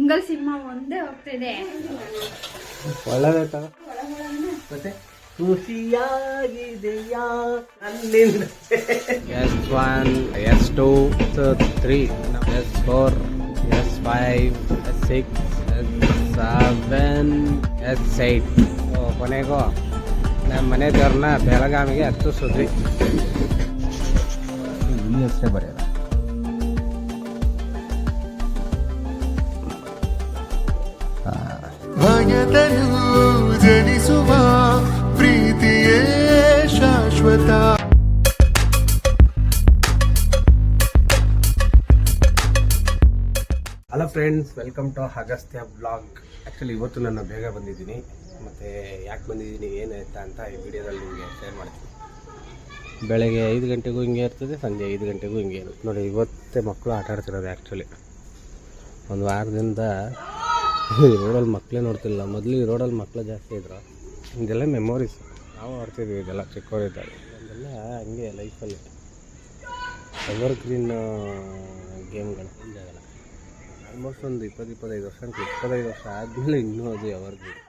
Single cinema ಒಂದೇ ಹೋಗ್ತಿದೆ. ಒಳ್ಳೆದಾಯ್ತ ಮತ್ತೆ ಖುಷಿಯಾಗಿದೆಯಾ ನನ್ನಿಂದ. S1 S2 S3 S4 S5 S6 S7 S8 ಕೊನೆಗೂ ನಮ್ಮ ಮನೆ ದೇವ್ರನ್ನ ಬೆಳಗಾವಿಗೆ ಹತ್ತಿಸಿದ್ವಿ. ಇಲ್ಲಿ ಹೆಸರೇ ಬರೆಯೋದ. ಭಯದಲ್ಲೂ ಜನಿಸುವ ಪ್ರೀತಿಯೇ ಶಾಶ್ವತ. Hello friends, welcome to Agastya blog. Actually ಇವತ್ತು ನಾನು ಬೇಗ ಬಂದಿದ್ದೀನಿ. ಮತ್ತು ಯಾಕೆ ಬಂದಿದ್ದೀನಿ ಏನಾಯ್ತಾ ಅಂತ ಈ ವಿಡಿಯೋದಲ್ಲಿ ನಿಮಗೆ ಶೇರ್ ಮಾಡ್ತೀನಿ. ಬೆಳಗ್ಗೆ 5 ಗಂಟೆಗೂ ಹಿಂಗೆ ಇರ್ತದೆ, ಸಂಜೆ 5 ಗಂಟೆಗೂ ಹಿಂಗೆ ಇರುತ್ತೆ ನೋಡಿ. ಇವತ್ತೇ ಮಕ್ಕಳು ಆಟ ಆಡ್ತಿರೋದು. ಆ್ಯಕ್ಚುಲಿ ಒಂದು ವಾರದಿಂದ ಈ ರೋಡಲ್ಲಿ ಮಕ್ಕಳೇ ನೋಡ್ತಿಲ್ಲ. ಮೊದಲು ಈ ರೋಡಲ್ಲಿ ಮಕ್ಕಳು ಜಾಸ್ತಿ ಇದ್ರು. ಇದೆಲ್ಲ ಮೆಮೊರೀಸ್. ನಾವು ಆಡ್ತಿದ್ವಿ ಇದೆಲ್ಲ ಚಿಕ್ಕವರಿದ್ದಾಗ. ಅದೆಲ್ಲ ಹಂಗೆ ಲೈಫಲ್ಲಿ ಎವರ್ ಗ್ರೀನ್ ಗೇಮ್ಗಳು. ಆಗಲ್ಲ ಆಲ್ಮೋಸ್ಟ್ ಒಂದು 20-25 ವರ್ಷ ಅಂತ. 25 ವರ್ಷ ಆದಮೇಲೆ ಇನ್ನೂ ಅದು ಎವರ್ ಗ್ರೀನ್.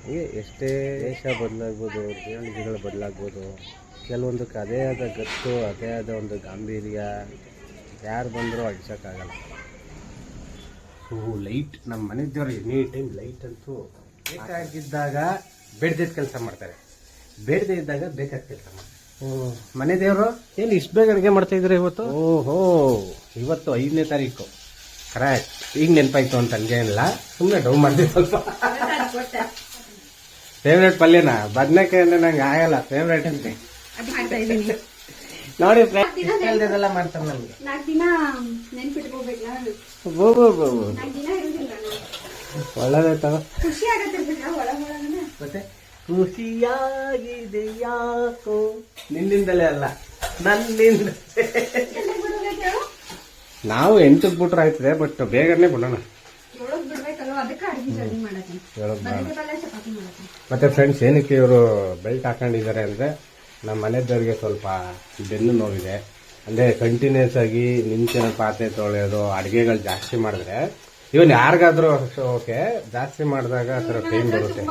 ಹೀಗೆ ಎಷ್ಟೇ ದೇಶ ಬದಲಾಗ್ಬೋದು, ಜೀವನಗಳು ಬದಲಾಗ್ಬೋದು, ಕೆಲವೊಂದಕ್ಕೆ ಅದೇ ಆದ ಗತ್ತು, ಅದೇ ಆದ ಒಂದು ಗಾಂಭೀರ್ಯ ಯಾರು ಬಂದರೂ ಅಡ್ಸೋಕ್ಕಾಗಲ್ಲ. ಲೈಟ್ ನಮ್ಮ ಮನೆ ದೇವರು ಎನಿ ಟೈಮ್ ಲೈಟ್ ಅಂತೂ ಬೇಕಾಗಿದ್ದಾಗ ಬೇಡದಿದ್ದ ಕೆಲಸ ಮಾಡ್ತಾರೆ, ಬೇಡದೇ ಇದ್ದಾಗ ಬೇಕಾದ ಕೆಲಸ ಮಾಡ್ತಾರೆ. ಮನೆ ದೇವರು ಏನು ಇಷ್ಟು ಬೇಗ ಅಡುಗೆ ಮಾಡ್ತಾಯಿದ್ರೆ ಇವತ್ತು? ಓಹೋ, ಇವತ್ತು 5ನೇ ತಾರೀಕು ಕರೆಕ್ಟ್. ಈಗ ನೆನಪಾಯ್ತು ಅಂತ ಹಂಗೇನಿಲ್ಲ, ಸುಮ್ಮನೆ ಡೌ ಮಾಡ್ತೀವಿ ಸ್ವಲ್ಪ. ಫೇವ್ರೇಟ್ ಪಲ್ಯನಾ? ಬದನೆಕಾಯಿ ಅಂದ್ರೆ ನಂಗೆ ಆಗಲ್ಲ ಫೇವ್ರೇಟ್ ಅಂತ ನೋಡಿ. ಎಲ್ಲ ಮಾಡ್ತಾರೆ ನಮ್ಗೆ. ಒಳ್ಳೇದಾಯ್ತವ. ಮತ್ತೆ ಖುಷಿಯಾಗಿದೆ ಯಾಕೋ ನಿನ್ನಿಂದಲೇ ಅಲ್ಲ ನನ್ನಿಂದ. ನಾವು 8ಕ್ಕೆ ಬಿಟ್ರೆ ಆಯ್ತದೆ, ಬಟ್ ಬೇಗನೆ ಬಿಡೋಣ. ಮತ್ತೆ ಫ್ರೆಂಡ್ಸ್, ಏನಕ್ಕೆ ಇವರು ಬೆಲ್ಟ್ ಹಾಕೊಂಡಿದ್ದಾರೆ ಅಂದರೆ ನಮ್ಮ ಮನೆದವ್ರಿಗೆ ಸ್ವಲ್ಪ ಬೆನ್ನು ನೋವಿದೆ. ಅಂದರೆ ಕಂಟಿನ್ಯೂಸ್ ಆಗಿ ನಿಂತಿನ ಪಾತ್ರೆ ತೊಳೆಯೋದು, ಅಡುಗೆಗಳು ಜಾಸ್ತಿ ಮಾಡಿದ್ರೆ, ಇವನ್ ಯಾರಿಗಾದ್ರೂ ಓಕೆ, ಜಾಸ್ತಿ ಮಾಡಿದಾಗ ಆ ಥರ ಪೇನ್ ಬರುತ್ತೆ.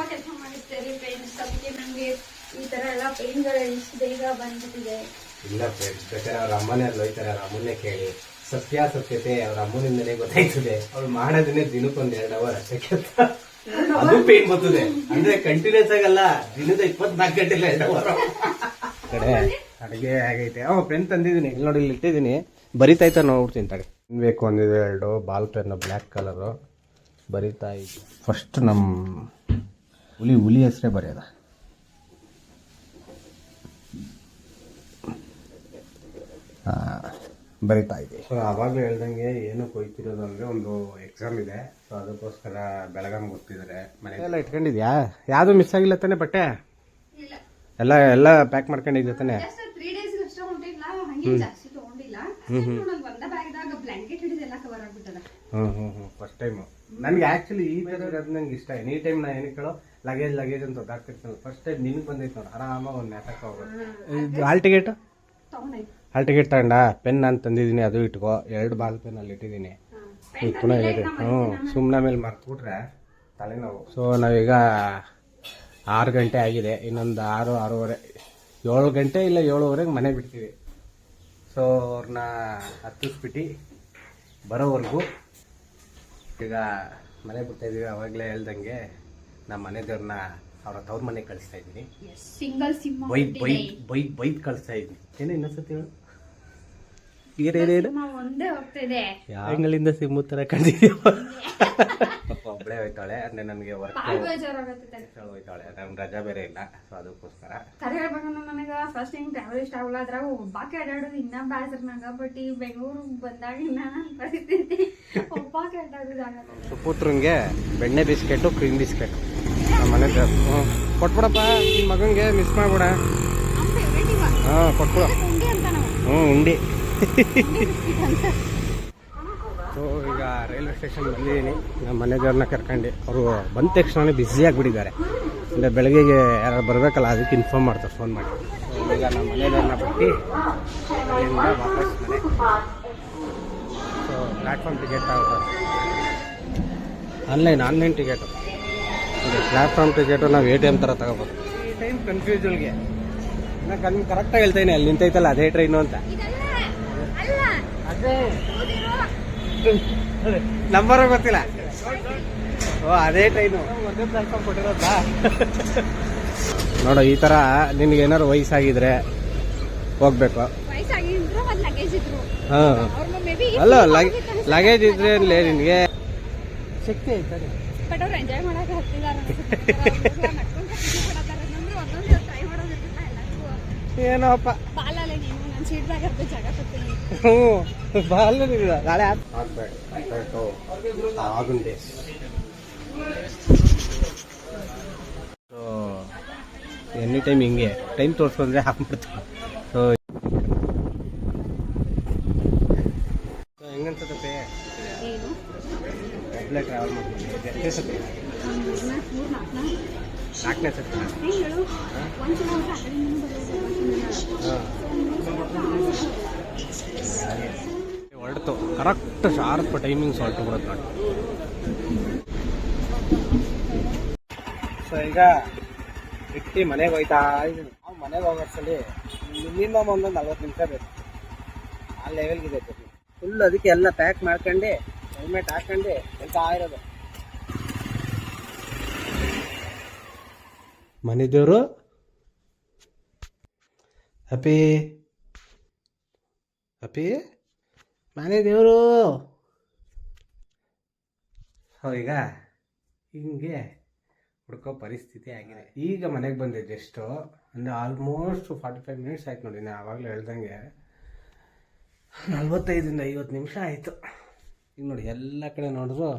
ಇಲ್ಲ ಫ್ರೆಂಡ್ಸ್, ಬೇಕಾದ್ರೆ ಅವ್ರ ಅಮ್ಮನೇ ಅಲ್ಲಿ ಹೋಯ್ತಾರೆ, ಅವ್ರ ಅಮ್ಮನ್ನೇ ಕೇಳಿ. ಸತ್ಯಾಸತ್ಯತೆ ಅವ್ರ ಅಮ್ಮನಿಂದನೇ ಗೊತ್ತಾಯ್ತದೆ. ಅವ್ರು ಮಾಡೋದನ್ನೇ ದಿನಕ್ಕೊಂದು 2 ಅವರ್ ಅಷ್ಟಕ್ಕೆ ಅದು ಪೇನ್ ಬರ್ತದೆ. ಅಂದ್ರೆ ಕಂಟಿನ್ಯೂಸ್ ಆಗಲ್ಲ, ದಿನದ 24 ಗಂಟೆ 2 ಅವರ್ ಕಡೆ ಅಡುಗೆ ಆಗೈತೆ. ಪೆನ್ ತಂದಿದ್ದೀನಿ, ಇಲ್ಲಿ ನೋಡಿ, ಇಲ್ಲಿ ಇಟ್ಟಿದ್ದೀನಿ. ಬರಿತಾಯ್ತಾ ನೋಡ್ತೀನಿ ತಡೆ. ಬೇಕು ಒಂದಿದೆ 2 ಬಾಲ್ ಪೆನ್ ಬ್ಲ್ಯಾಕ್ ಕಲರು. ಬರಿತಾ ಇದ್ದೆ. ಫಸ್ಟ್ ನಮ್ಮ ಹುಲಿ ಹೆಸರೇ ಬರೆಯೋದ. ಬರಿತಾ ಇದೆ. ಸೊ ಆವಾಗಲೂ ಹೇಳ್ದಂಗೆ ಏನು ಕೊಯ್ತಿರೋದು ಅಂದರೆ ಒಂದು ಎಕ್ಸಾಮ್ ಇದೆ. ಸೊ ಅದಕ್ಕೋಸ್ಕರ ಬೆಳಗಾವಿಗೆ ಹೋಗ್ತಿದ್ದಾರೆ. ಮನೆಯೆಲ್ಲ ಇಟ್ಕೊಂಡಿದ್ಯಾ? ಯಾವುದು ಮಿಸ್ ಆಗಿಲ್ಲ ತಾನೆ ಬಟ್ಟೆ? ಎಲ್ಲ ಪ್ಯಾಕ್ ಮಾಡ್ಕೊಂಡಿದ್ದೆ ತಾನೆ? ಫಸ್ಟ್ ಟೈಮು ನನಗೆ ಆ್ಯಕ್ಚುಲಿ ಈ ಥರ ಇರೋದು ನಂಗೆ ಇಷ್ಟ. ಎನಿ ಟೈಮ್ ನಾ ಏನಕ್ಕೆ ಕೇಳೋ ಲಗೇಜ್ ಅಂತ ಒದ್ದಾಡ್ತಿರ್ತಾನೆ. ಫಸ್ಟ್ ಟೈಮ್ ನಿನಗೆ ಬಂದೈತೆ ನೋಡಿ, ಆರಾಮಾಗಿ ಒಂದು ನಾಟಕ ಹೋಗೋದು. ಹಾಲ್ ಟಿಕೆಟ್ ತಗೊಂಡ ಪೆನ್ ನಾನು ತಂದಿದ್ದೀನಿ, ಅದು ಇಟ್ಕೋ. 2 ಬಾಲ್ ಪೆನ್ ಅಲ್ಲಿ ಇಟ್ಟಿದ್ದೀನಿ. ಈಗ ಪುನಃ ಇದೆ. ಸುಮ್ಮನೆ ಮೇಲೆ ಮರ್ತ್ಬಿಟ್ರೆ ತಲೆನೋವು. ಸೊ ನಾವೀಗ 6 ಗಂಟೆ ಆಗಿದೆ. ಇನ್ನೊಂದು 6-6:30 7 ಗಂಟೆ ಇಲ್ಲ 7:30 ಮನೆ ಬಿಡ್ತೀವಿ. ಸೊ ಅವ್ರನ್ನ ಹತ್ತಿಸ್ಬಿಟ್ಟು ಬರೋವರೆಗೂ ಈಗ ಮನೆ ಬಿಡ್ತಾಯಿದ್ದೀವಿ. ಅವಾಗಲೇ ಹೇಳ್ದಂಗೆ ನಮ್ಮ ಮನೆ ದೇವ್ರನ್ನ ಅವ್ರ ತವ್ರ ಮನೆಗೆ ಕಳಿಸ್ತಾ ಇದ್ದೀನಿ. ಬೈದ್ ಕಳಿಸ್ತಾ ಇದ್ದೀನಿ. ಏನೋ ಇನ್ನೊಂದ್ಸತಿ ಹೇಳು. ಅಂಗಲಿಂದ ಸಿಮ್ಮು ತರ ಕಂಡಿದ್ದೀವಿ. ಒಬ್ಬಳೇ ಹೋಯ್ತಾಳೆ. ಅಂದ್ರೆ ನನಗೆ ವರ್ಕ್ ಹೋಯ್ತಾಳೆ, ನಮ್ಗೆ ರಜಾ ಬೇರೆ ಇಲ್ಲ. ಸೊ ಅದಕ್ಕೋಸ್ಕರ ನನಗೆ ಫಸ್ಟ್ ಟೈಮ್ ಟ್ರಾವೆಲ್ ಇಷ್ಟ ಆಗಲ್ಲ. ಅದ್ರಾಗ ಒಬ್ಬಾಕೆ ಅಡ್ಡಾಡೋದು ಇನ್ನ ಬ್ಯಾಸರ್ ನಂಗ. ಬಟ್ ಈ ಬೆಂಗಳೂರು ಬಂದಾಗಿನ ಪರಿಸ್ಥಿತಿ ಒಬ್ಬಾಕೆ ಅಡ್ಡಾಡೋದಾಗಲ್ಲ. ಸುಪುತ್ರಂಗೆ ಬೆಣ್ಣೆ ಬಿಸ್ಕೆಟು, ಕ್ರೀಮ್ ಬಿಸ್ಕೆಟು ನಮ್ಮ ಮನೆ ಕೊಟ್ಬಿಡಪ್ಪ. ನಿಮ್ಮ ಮಗಂಗೆ ಮಿಸ್ ಮಾಡ್ಬಿಡ. ಕೊಟ್ಬಿಡ. ಉಂಡಿ. ಸೊ ಈಗ ರೈಲ್ವೆ ಸ್ಟೇಷನ್ ಬಂದಿದ್ದೀನಿ. ನಮ್ಮ ಮನೆ ದೇವ್ರನ್ನ ಕರ್ಕೊಂಡು ಅವರು ಬಂದ ತಕ್ಷಣ ಬ್ಯುಸಿ ಆಗಿಬಿಟ್ಟಿದ್ದಾರೆ. ಅಂದರೆ ಬೆಳಗ್ಗೆಗೆ ಯಾರು ಬರಬೇಕಲ್ಲ, ಅದಕ್ಕೆ ಇನ್ಫಾರ್ಮ್ ಮಾಡ್ತಾರೆ ಫೋನ್ ಮಾಡಿ. ಈಗ ನಮ್ಮ ಮನೆ ದೇವ್ರನ್ನ ಬಿಟ್ಟು ಅಲ್ಲಿಂದ ವಾಪಸ್ ಮನೆ. ಸೊ ಪ್ಲ್ಯಾಟ್ಫಾರ್ಮ್ ಟಿಕೆಟ್ ಆಗುತ್ತೆ. ಆನ್ಲೈನ್ ಟಿಕೆಟು ಪ್ಲಾಟ್ಫಾರ್ಮ್ ಟಿಕೆಟು ನಾವು ATM ಥರ ತಗೋಬೋದು. ಈ ಟೈಮ್ ಕನ್ಫ್ಯೂಷನ್ಗೆ ನಾನು ಕರೆಕ್ಟಾಗಿ ಹೇಳ್ತೇನೆ, ಅಲ್ಲಿ ನಿಂತೈತಲ್ಲ ಅದೇ ಟ್ರೈನು ಅಂತ. ಅದೇ ನಂಬರ್ ಗೊತ್ತಿಲ್ಲ. ಓ ಅದೇ ಟ್ರೈನು, ಒಂದೇ ಪ್ಲಾಟ್ಫಾರ್ಮ್ ಕೊಟ್ಟಿರೋದಾ? ನೋಡು, ಈ ಥರ ನಿನ್ಗೆ ಏನಾದ್ರು ವಯಸ್ಸಾಗಿದ್ರೆ ಹೋಗ್ಬೇಕು. ಹಾಂ, ಅಲ್ಲ ಲಗೇಜ್ ಇದ್ರೆ ನಿನಗೆ ಶಕ್ತಿ ಐತೆ. ಬಟ್ ಅವ್ರು ಎಂಜಾಯ್ ಮಾಡಕ್ಕೆ ಹತ್ತಿದ್ದಾರೆ. ಏನೋಪ್ಪ ಬಾಲಲ್ಲ ನೀನು ನನ್ನ ಸೀಟ್ದಾಗ ಇರ್ಬೇಕು, ಜಾಗ ಕೊಡ್ತೀನಿ. ಬಾಲ್ ನಾಳೆ ಆಗುಂಡೆ. ಸೊ ಎನಿ ಟೈಮ್ ಹಿಂಗೆ ಟೈಮ್ ತೋರಿಸ್ಕೊಂಡ್ರೆ ಹಾಕ್ಬಿಡ್ತೀವಿ. ಸೊ ಹೆಂಗನ್ಸತ್ತೆ ಏನು ಒಬ್ಬಳೆ ಟ್ರಾವೆಲ್ ಮಾಡ್ತೀನಿ? ಎಷ್ಟೇ ಸತಿ? 4ನೇ ಸತಿ. ಹೊರಡ್ತು ಕರೆಕ್ಟ್ ಶಾರ್ಪ್ ಟೈಮಿಂಗ್ಸ್ ಹೊರಟು ಬರುತ್ತೆ ನೋಡಿ. ಸೊ ಈಗ ಬಿಟ್ಟು ಮನೆಗೆ ಹೋಯ್ತಾ ಇದ್ದೀನಿ. ನಾವು ಮನೆಗೆ ಹೋಗೋಷ್ಟರಲ್ಲಿ ಮಿನಿಮಮ್ ಒಂದು 40 ನಿಮಿಷ ಬೇಕು. ಆ ಲೆವೆಲ್ಗಿದೆ ಫುಲ್. ಅದಕ್ಕೆ ಎಲ್ಲ ಪ್ಯಾಕ್ ಮಾಡ್ಕೊಂಡು ಹೆಲ್ಮೆಟ್ ಹಾಕೊಂಡು ಹೇಳ್ತಾ ಇರೋದು. ಮನೆ ದೇವರು ಅಪ್ಪಿ ಅಪ್ಪಿ ಮನೆ ದೇವರು. ಸೊ ಈಗ ಹಿಂಗೆ ಹುಡ್ಕೋ ಪರಿಸ್ಥಿತಿ ಆಗಿದೆ. ಈಗ ಮನೆಗೆ ಬಂದೆ ಜಸ್ಟು, ಅಂದರೆ ಆಲ್ಮೋಸ್ಟ್ 45 ಮಿನಿಟ್ಸ್ ಆಯ್ತು ನೋಡಿ. ನಾನು ಆವಾಗಲೇ ಹೇಳ್ದಂಗೆ 45 ಇಂದ 50 ನಿಮಿಷ ಆಯಿತು. ಈಗ ನೋಡಿ ಎಲ್ಲ ಕಡೆ ನೋಡಿದ್ರು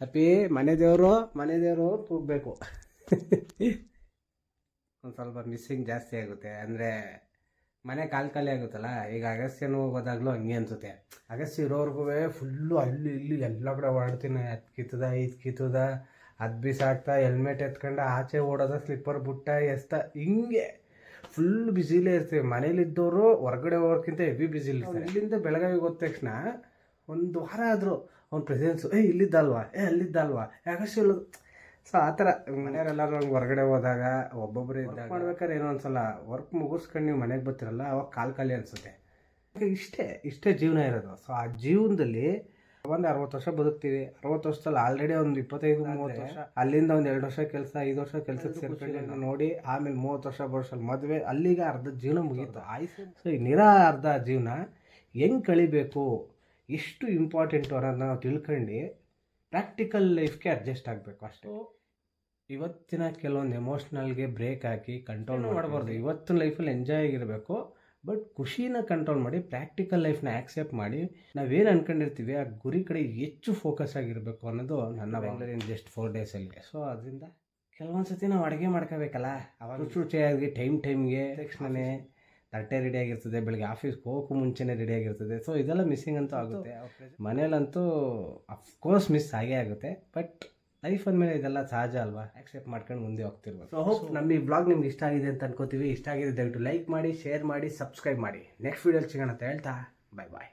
ಅಪ್ಪಿ ಮನೆ ದೇವರು ಕೂಗಬೇಕು. ಒಂದು ಸ್ವಲ್ಪ ಮಿಸ್ಸಿಂಗ್ ಜಾಸ್ತಿ ಆಗುತ್ತೆ. ಅಂದರೆ ಮನೆ ಖಾಲಿ ಆಗುತ್ತಲ್ಲ. ಈಗ ಅಗಸ್ತ್ಯನೂ ಹೋದಾಗಲೂ ಹಂಗೆ ಅನಿಸುತ್ತೆ. ಅಗಸ್ತ್ಯ ಇರೋರ್ಗೂ ಫುಲ್ಲು ಅಲ್ಲಿ ಇಲ್ಲಿ ಎಲ್ಲ ಕಡೆ ಓಡಾಡ್ತೀನಿ. ಅದು ಕಿತ್ತದ ಇದು ಕಿತ್ತದ, ಅದು ಬಿಸಾಕ್ತಾ, ಹೆಲ್ಮೆಟ್ ಎತ್ಕೊಂಡು ಆಚೆ ಓಡೋದ, ಸ್ಲಿಪ್ಪರ್ ಬುಟ್ಟ ಎಸ್ತ, ಹಿಂಗೆ ಫುಲ್ ಬ್ಯುಸಿಲೇ ಇರ್ತೀವಿ. ಮನೇಲಿದ್ದವರು ಹೊರಗಡೆ ಹೋಗೋಕ್ಕಿಂತ ಹೆವಿ ಬ್ಯುಸಿಲಿ ಇರ್ತಾರೆ. ಇಲ್ಲಿಂದ ಬೆಳಗಾವಿಗೆ ಹೋದ ತಕ್ಷಣ ಒಂದು ವಾರ ಆದರೂ ಅವ್ನ ಪ್ರೆಸೆನ್ಸು ಇಲ್ಲಿದ್ದಲ್ವಾ, ಅಲ್ಲಿದ್ದಲ್ವಾ, ಅಗಸ್ತ್ಯ ಇಲ್ಲದು. ಸೊ ಆ ಥರ ಮನೆಯವರೆಲ್ಲರೂ ಹಂಗೆ ಹೊರಗಡೆ ಹೋದಾಗ ಒಬ್ಬೊಬ್ಬರೇ ಇದ್ದಾಗ ಮಾಡ್ಬೇಕಾದ್ರೆ ಏನೋ ಒಂದ್ಸಲ ವರ್ಕ್ ಮುಗಿಸ್ಕೊಂಡು ನೀವು ಮನೆಗೆ ಬರ್ತಿರಲ್ಲ, ಅವಾಗ ಖಾಲಿ ಅನಿಸುತ್ತೆ. ಇಷ್ಟೇ ಜೀವನ ಇರೋದು. ಸೊ ಆ ಜೀವನದಲ್ಲಿ ಒಂದು 60 ವರ್ಷ ಬದುಕ್ತೀವಿ. 60 ವರ್ಷದಲ್ಲಿ ಆಲ್ರೆಡಿ ಒಂದು 25-30 ವರ್ಷ, ಅಲ್ಲಿಂದ ಒಂದು 2 ವರ್ಷ ಕೆಲಸ, 5 ವರ್ಷ ಕೆಲಸಕ್ಕೆ ಸೇರ್ಕೊಂಡು ನೋಡಿ, ಆಮೇಲೆ 30 ವರ್ಷ ವರ್ಷದಲ್ಲಿ ಮದುವೆ, ಅಲ್ಲಿಗೆ ಅರ್ಧ ಜೀವನ ಮುಗೀತು ಆಯ್ತು. ಸೊ ಈ ಅರ್ಧ ಜೀವನ ಹೆಂಗೆ ಕಳಿಬೇಕು, ಎಷ್ಟು ಇಂಪಾರ್ಟೆಂಟು ಅನ್ನೋದನ್ನ ನಾವು ತಿಳ್ಕೊಂಡು ಪ್ರಾಕ್ಟಿಕಲ್ ಲೈಫ್ಗೆ ಅಡ್ಜಸ್ಟ್ ಆಗಬೇಕು ಅಷ್ಟೇ. ಇವತ್ತಿನ ಕೆಲವೊಂದು ಎಮೋಷ್ನಲ್ಗೆ ಬ್ರೇಕ್ ಹಾಕಿ ಕಂಟ್ರೋಲ್ ಮಾಡಬಾರ್ದು. ಇವತ್ತಿನ ಲೈಫಲ್ಲಿ ಎಂಜಾಯ್ ಆಗಿರಬೇಕು, ಬಟ್ ಖುಷಿನ ಕಂಟ್ರೋಲ್ ಮಾಡಿ ಪ್ರಾಕ್ಟಿಕಲ್ ಲೈಫ್ನ ಆ್ಯಕ್ಸೆಪ್ಟ್ ಮಾಡಿ ನಾವೇನು ಅನ್ಕೊಂಡಿರ್ತೀವಿ ಆ ಗುರಿ ಕಡೆ ಹೆಚ್ಚು ಫೋಕಸ್ ಆಗಿರಬೇಕು ಅನ್ನೋದು ನನ್ನ ಬೆಂಗಳೂರಿನ ಜಸ್ಟ್ 4 ಡೇಸಲ್ಲಿ. ಸೊ ಅದರಿಂದ ಕೆಲವೊಂದು ಸತಿ ನಾವು ಅಡುಗೆ ಮಾಡ್ಕೋಬೇಕಲ್ಲ, ಅವಾಗ ರುಚಿಯಾಗಿ ಟೈಮ್ಗೆ ತಕ್ಷಣವೇ ತಟ್ಟೆ ರೆಡಿಯಾಗಿರ್ತದೆ, ಬೆಳಗ್ಗೆ ಆಫೀಸ್ಗೆ ಹೋಗೋಕ್ಕೂ ಮುಂಚೆನೇ ರೆಡಿಯಾಗಿರ್ತದೆ. ಸೊ ಇದೆಲ್ಲ ಮಿಸ್ಸಿಂಗ್ ಅಂತೂ ಆಗುತ್ತೆ. ಮನೇಲಂತೂ ಅಫ್ಕೋರ್ಸ್ ಮಿಸ್ ಆಗೇ ಆಗುತ್ತೆ, ಬಟ್ ಲೈಫ್ ಅಂದಮೇಲೆ ಇದೆಲ್ಲ ಸಹಜ ಅಲ್ವಾ, ಆಕ್ಸೆಪ್ಟ್ ಮಾಡ್ಕೊಂಡು ಮುಂದೆ ಹೋಗ್ತಿರ್ಬೋದು. ಸೊ ಹೋಪ್ ನಮ್ಮ ಈ ಬ್ಲಾಗ್ ನಿಮ್ಗೆ ಇಷ್ಟ ಆಗಿದೆ ಅಂತ ಅನ್ಕೋತೀವಿ. ಇಷ್ಟ ಆಗಿದೆ ದಯವಿಟ್ಟು ಲೈಕ್ ಮಾಡಿ, ಶೇರ್ ಮಾಡಿ, ಸಬ್ಸ್ಕ್ರೈಬ್ ಮಾಡಿ. ನೆಕ್ಸ್ಟ್ ವೀಡಿಯೋಲಿ ಸಿಗೋಣ ಅಂತ ಹೇಳ್ತಾ ಬಾಯ್.